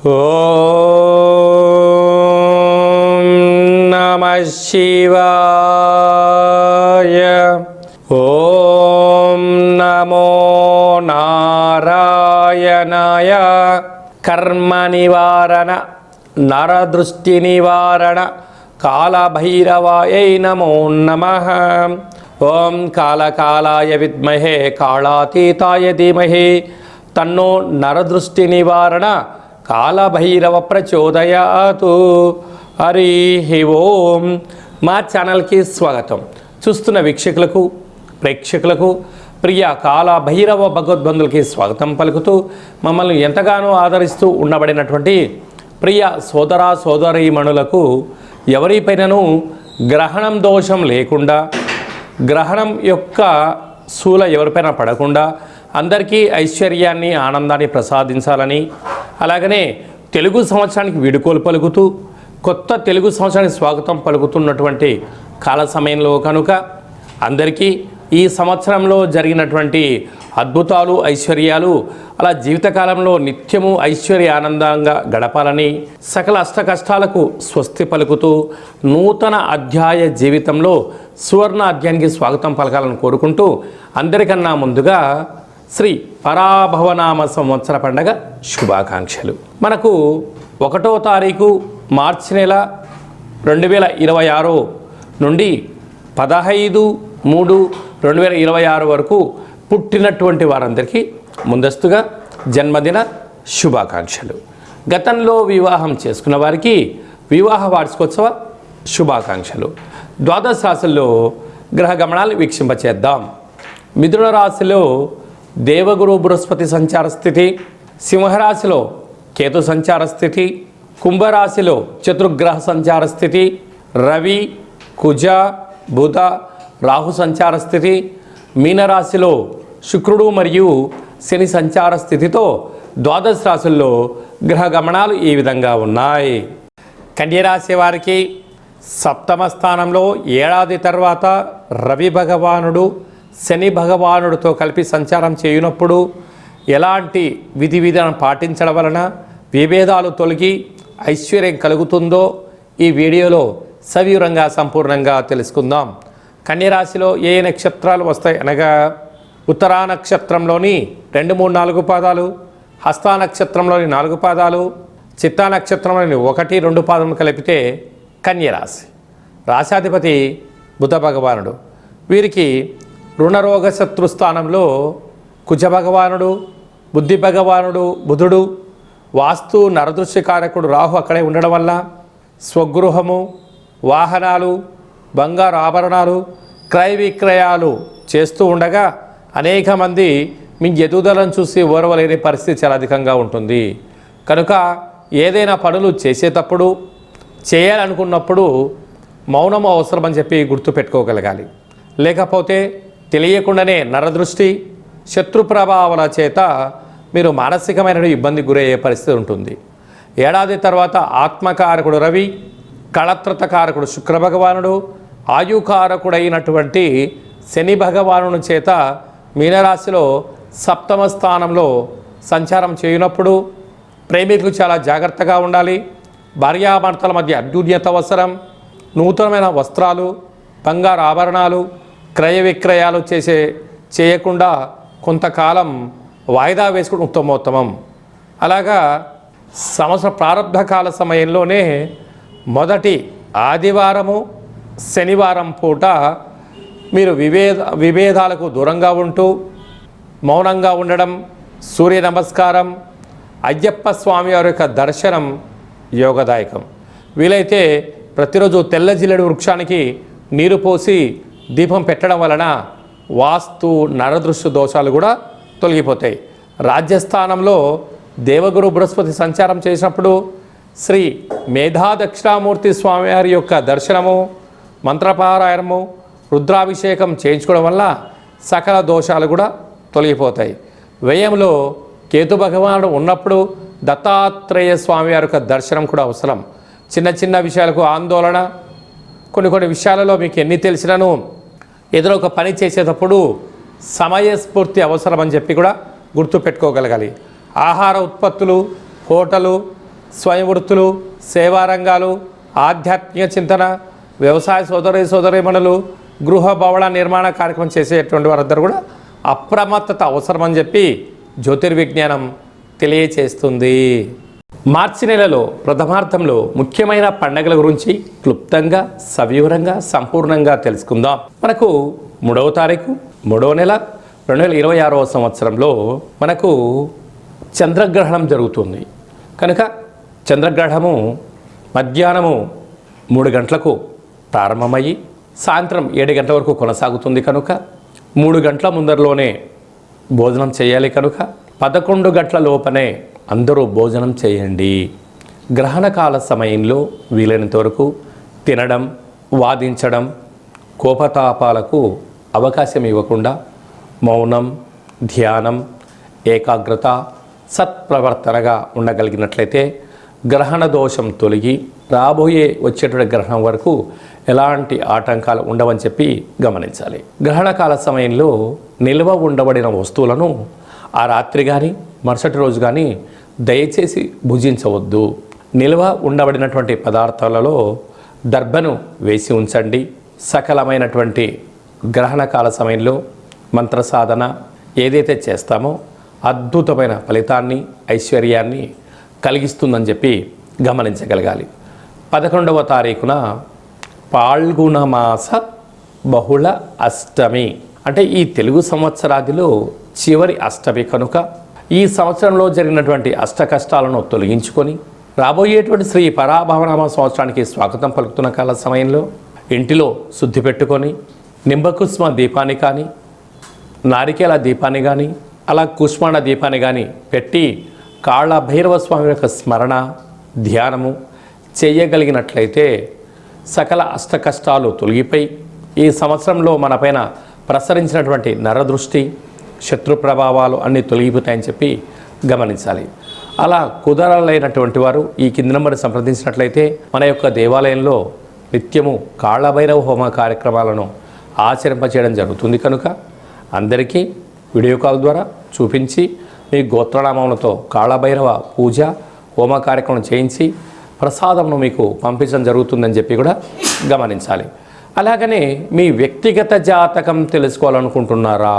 ఓం నమః శివాయ. ఓం నమో నారాయణాయ. కర్మ నివారణ నరదృష్టి నివారణ కాళభైరవాయై నమో నమః. ఓం కాళకాళాయ విద్మహే కాళాతీతాయ ధీమహి తన్నో నరదృష్టి నివారణ కాళభైరవ ప్రచోదయాతు. హరి ఓం. మా ఛానల్కి స్వాగతం. చూస్తున్న వీక్షకులకు ప్రేక్షకులకు ప్రియ కాళభైరవ భగవద్బంధులకి స్వాగతం పలుకుతూ మమ్మల్ని ఎంతగానో ఆదరిస్తూ ఉండబడినటువంటి ప్రియ సోదర సోదరీమణులకు ఎవరిపైనను గ్రహణం దోషం లేకుండా, గ్రహణం యొక్క శూల ఎవరిపైన పడకుండా అందరికీ ఐశ్వర్యాన్ని ఆనందాన్ని ప్రసాదించాలని, అలాగనే తెలుగు సంవత్సరానికి వీడుకోలు పలుకుతూ కొత్త తెలుగు సంవత్సరానికి స్వాగతం పలుకుతున్నటువంటి కాల సమయంలో కనుక అందరికీ ఈ సంవత్సరంలో జరిగినటువంటి అద్భుతాలు ఐశ్వర్యాలు అలా జీవితకాలంలో నిత్యము ఐశ్వర్య ఆనందంగా గడపాలని, సకల అష్ట కష్టాలకు స్వస్తి పలుకుతూ నూతన అధ్యాయ జీవితంలో సువర్ణ అధ్యాయానికి స్వాగతం పలకాలని కోరుకుంటూ అందరికన్నా ముందుగా శ్రీ పరాభవనామ సంవత్సర పండగ శుభాకాంక్షలు. మనకు 1వ తారీఖు మార్చి నెల 2026 నుండి 15/3/2026 వరకు పుట్టినటువంటి వారందరికీ ముందస్తుగా జన్మదిన శుభాకాంక్షలు. గతంలో వివాహం చేసుకున్న వారికి వివాహ వార్షికోత్సవ శుభాకాంక్షలు. ద్వాదశ రాశుల్లో గ్రహ గమనాలు వీక్షింపచేద్దాం. మిథున రాశిలో దేవగురు బృహస్పతి సంచార స్థితి, సింహరాశిలో కేతు సంచార స్థితి, కుంభరాశిలో చతుర్గ్రహ సంచార స్థితి, రవి కుజ బుధ రాహు సంచార స్థితి, మీనరాశిలో శుక్రుడు మరియు శని సంచార స్థితితో ద్వాదశ రాశుల్లో గ్రహ గమనాలు ఈ విధంగా ఉన్నాయి. కన్యరాశి వారికి సప్తమ స్థానంలో ఏడాది తర్వాత రవి భగవానుడు శని భగవానుడితో కలిపి సంచారం చేయనప్పుడు ఎలాంటి విధి విధానం పాటించడం వలన విభేదాలు తొలగి ఐశ్వర్యం కలుగుతుందో ఈ వీడియోలో సవివరంగా సంపూర్ణంగా తెలుసుకుందాం. కన్యరాశిలో ఏ నక్షత్రాలు వస్తాయి అనగా ఉత్తరా నక్షత్రంలోని 2, 3, 4 పాదాలు, హస్తా నక్షత్రంలోని 4 పాదాలు, చిత్తా నక్షత్రంలోని 1, 2 పాదములు కలిపితే కన్యరాశి. రాశాధిపతి బుధ భగవానుడు. వీరికి రుణరోగ శత్రు స్థానంలో కుజ భగవానుడు, బుద్ధి భగవానుడు బుధుడు, వాస్తు నరదృశ్య కారకుడు రాహు అక్కడే ఉండడం వల్ల స్వగృహము, వాహనాలు, బంగారు ఆభరణాలు క్రయ విక్రయాలు చేస్తూ ఉండగా అనేక మంది మీ ఎదుగుదలను చూసి ఓర్వలేని పరిస్థితి చాలా అధికంగా ఉంటుంది. కనుక ఏదైనా పనులు చేసేటప్పుడు చేయాలనుకున్నప్పుడు మౌనము అవసరమని చెప్పి గుర్తుపెట్టుకోగలగాలి. లేకపోతే తెలియకుండానే నరదృష్టి శత్రు ప్రభావాల చేత మీరు మానసికమైన ఇబ్బందికి గురయ్యే పరిస్థితి ఉంటుంది. ఏడాది తర్వాత ఆత్మకారకుడు రవి, కళత్రతకారకుడు శుక్ర భగవానుడు, ఆయుకారకుడైనటువంటి శని భగవానుని చేత మీనరాశిలో సప్తమ స్థానంలో సంచారం చేయనప్పుడు ప్రేమికులు చాలా జాగ్రత్తగా ఉండాలి. భార్యాభర్తల మధ్య అన్యోన్యత అవసరం. నూతనమైన వస్త్రాలు, బంగారు ఆభరణాలు క్రయ విక్రయాలు చేయకుండా కొంతకాలం వాయిదా వేసుకుని ఉత్తమోత్తమం. అలాగా సంవత్సర ప్రారంభ కాల సమయంలోనే మొదటి ఆదివారము శనివారం పూట మీరు విభేదాలకు దూరంగా ఉంటూ మౌనంగా ఉండడం, సూర్య నమస్కారం, అయ్యప్ప స్వామి వారి యొక్క దర్శనం యోగదాయకం. వీలైతే ప్రతిరోజు తెల్ల జిల్లెడు వృక్షానికి నీరు పోసి దీపం పెట్టడం వలన వాస్తు నరదృశ్య దోషాలు కూడా తొలగిపోతాయి. రాజ్యస్థానంలో దేవగురు బృహస్పతి సంచారం చేసినప్పుడు శ్రీ మేధా దక్షిణామూర్తి స్వామివారి యొక్క దర్శనము, మంత్రపారాయణము, రుద్రాభిషేకం చేయించుకోవడం వల్ల సకల దోషాలు కూడా తొలగిపోతాయి. వ్యయంలో కేతు భగవానుడు ఉన్నప్పుడు దత్తాత్రేయ స్వామివారి యొక్క దర్శనం కూడా అవసరం. చిన్న చిన్న విషయాలకు ఆందోళన, కొన్ని విషయాలలో మీకు ఎన్ని తెలిసినను ఏదో ఒక పని చేసేటప్పుడు సమయస్ఫూర్తి అవసరం అని చెప్పి కూడా గుర్తుపెట్టుకోగలగాలి. ఆహార ఉత్పత్తులు, హోటలు, స్వయం వృత్తులు, సేవా రంగాలు, ఆధ్యాత్మిక చింతన, వ్యవసాయ సోదరీమణులు, గృహ భవన నిర్మాణ కార్యక్రమం చేసేటువంటి వారందరూ కూడా అప్రమత్తత అవసరమని చెప్పి జ్యోతిర్విజ్ఞానం తెలియచేస్తుంది. మార్చి నెలలో ప్రథమార్థంలో ముఖ్యమైన పండగల గురించి క్లుప్తంగా, సవివరంగా, సంపూర్ణంగా తెలుసుకుందాం. మనకు 3వ తారీఖు 3వ నెల 2026వ సంవత్సరంలో మనకు చంద్రగ్రహణం జరుగుతుంది. కనుక చంద్రగ్రహణము మధ్యాహ్నము 3 గంటలకు ప్రారంభమయ్యి సాయంత్రం 7 గంటల వరకు కొనసాగుతుంది. కనుక 3 గంటల ముందరలోనే భోజనం చేయాలి. కనుక 11 గంటల లోపనే అందరూ భోజనం చేయండి. గ్రహణకాల సమయంలో వీలైనంత వరకు తినడం, వాదించడం, కోపతాపాలకు అవకాశం ఇవ్వకుండా మౌనం, ధ్యానం, ఏకాగ్రత, సత్ప్రవర్తనగా ఉండగలిగినట్లయితే గ్రహణ దోషం తొలగి వచ్చేటువంటి గ్రహణం వరకు ఎలాంటి ఆటంకాలు ఉండవని చెప్పి గమనించాలి. గ్రహణకాల సమయంలో నిల్వ ఉండబడిన వస్తువులను ఆ రాత్రి కానీ మరుసటి రోజు కానీ దయచేసి భుజించవద్దు. నిల్వ ఉండబడినటువంటి పదార్థాలలో దర్భను వేసి ఉంచండి. సకలమైనటువంటి గ్రహణకాల సమయంలో మంత్ర సాధన ఏదైతే చేస్తామో అద్భుతమైన ఫలితాన్ని, ఐశ్వర్యాన్ని కలిగిస్తుందని చెప్పి గమనించగలగాలి. 11వ తారీఖున పాల్గొన మాస బహుళ అష్టమి, అంటే ఈ తెలుగు సంవత్సరాదిలో చివరి అష్టమి కనుక ఈ సంవత్సరంలో జరిగినటువంటి అష్ట కష్టాలను తొలగించుకొని రాబోయేటువంటి శ్రీ పరాభవనామ సంవత్సరానికి స్వాగతం పలుకుతున్న కాల సమయంలో ఇంటిలో శుద్ధి పెట్టుకొని నింబకుస్మ దీపాన్ని కానీ, నారికేల దీపాన్ని కానీ, అలా కుష్మాండ దీపాన్ని కానీ పెట్టి కాళ్ళ భైరవ స్వామి యొక్క స్మరణ, ధ్యానము చేయగలిగినట్లయితే సకల అష్ట కష్టాలు తొలగిపోయి ఈ సంవత్సరంలో మనపైన ప్రసరించినటువంటి నరదృష్టి, శత్రు ప్రభావాలు అన్నీ తొలగిపోతాయని చెప్పి గమనించాలి. అలా కుదరలేనటువంటి వారు ఈ కింది నెంబర్ సంప్రదించినట్లయితే మన యొక్క దేవాలయంలో నిత్యము కాళ్ళభైరవ హోమ కార్యక్రమాలను ఆచరింపచేయడం జరుగుతుంది. కనుక అందరికీ వీడియో కాల్ ద్వారా చూపించి మీ గోత్రనామములతో కాళ్ళభైరవ పూజ, హోమ కార్యక్రమం చేయించి ప్రసాదంను మీకు పంపించడం జరుగుతుందని చెప్పి కూడా గమనించాలి. అలాగనే మీ వ్యక్తిగత జాతకం తెలుసుకోవాలనుకుంటున్నారా?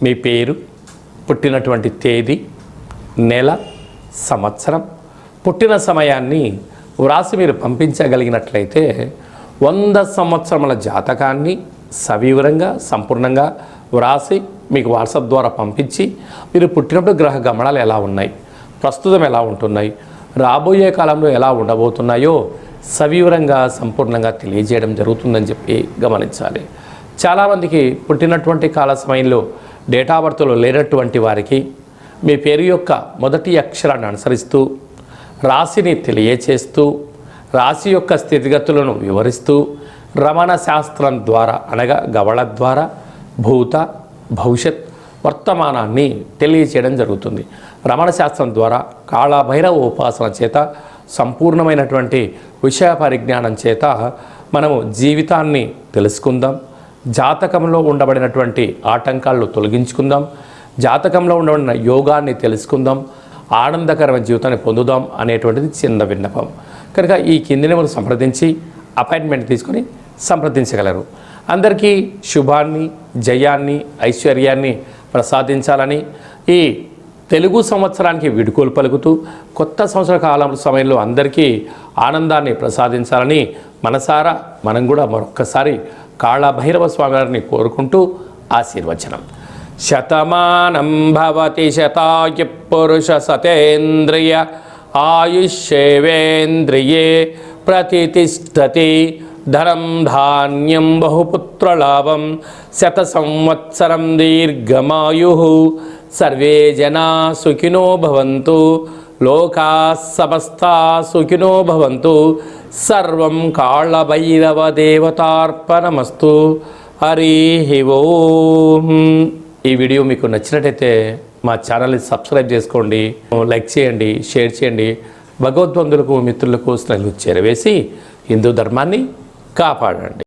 మీ పేరు, పుట్టినటువంటి తేదీ, నెల, సంవత్సరం, పుట్టిన సమయాన్ని వ్రాసి మీరు పంపించగలిగినట్లయితే 100 సంవత్సరముల జాతకాన్ని సవివరంగా, సంపూర్ణంగా వ్రాసి మీకు వాట్సాప్ ద్వారా పంపించి మీరు పుట్టినప్పుడు గ్రహ గమనాలు ఎలా ఉన్నాయి, ప్రస్తుతం ఎలా ఉంటున్నాయి, రాబోయే కాలంలో ఎలా ఉండబోతున్నాయో సవివరంగా, సంపూర్ణంగా తెలియజేయడం జరుగుతుందని చెప్పి గమనించాలి. చాలామందికి పుట్టినటువంటి కాల సమయంలో డేట్ ఆఫ్ బర్త్లో లేనటువంటి వారికి మీ పేరు యొక్క మొదటి అక్షరాన్ని అనుసరిస్తూ రాశిని తెలియచేస్తూ రాశి యొక్క స్థితిగతులను వివరిస్తూ రమణ శాస్త్రం ద్వారా అనగా గవళ ద్వారా భూత, భవిష్యత్, వర్తమానాన్ని తెలియచేయడం జరుగుతుంది. రమణ శాస్త్రం ద్వారా కాళభైరవ ఉపాసన చేత, సంపూర్ణమైనటువంటి విషయ పరిజ్ఞానం చేత మనము జీవితాన్ని తెలుసుకుందాం. జాతకంలో ఉండబడినటువంటి ఆటంకాలను తొలగించుకుందాం. జాతకంలో ఉండబడిన యోగాన్ని తెలుసుకుందాం. ఆనందకరమైన జీవితాన్ని పొందుదాం అనేటువంటిది చిన్న విన్నపం. కనుక ఈ కింది నెంబర్ సంప్రదించి అపాయింట్మెంట్ తీసుకొని సంప్రదించగలరు. అందరికీ శుభాన్ని, జయాన్ని, ఐశ్వర్యాన్ని ప్రసాదించాలని ఈ తెలుగు సంవత్సరానికి వీడ్కోలు పలుకుతూ కొత్త సంవత్సర కాలం సమయంలో అందరికీ ఆనందాన్ని ప్రసాదించాలని మనసారా మనం కూడా మరొక్కసారి కాళభైరవ స్వామి వారిని కోరుకుంటూ ఆశీర్వచనం. శతమానం భవతి శతాయు పురుష సతేంద్రియ ఆయుష్యేవేంద్రియే ప్రతిష్టతి ధనం ధాన్యం బహుపుత్రలాభం శత సంవత్సరం దీర్ఘమాయు సర్వే జనా సుఖినో భవంతు లోకా సమస్తా సుఖినో భవంతు సర్వం కాళభైరవ దేవతార్పణమస్తు. హరి ఓం. ఈ వీడియో మీకు నచ్చినట్టయితే మా ఛానల్ని సబ్స్క్రైబ్ చేసుకోండి, లైక్ చేయండి, షేర్ చేయండి. భగవద్బంధులకు, మిత్రులకు స్నేహితులకు చేరవేసి హిందూ ధర్మాన్ని కాపాడండి.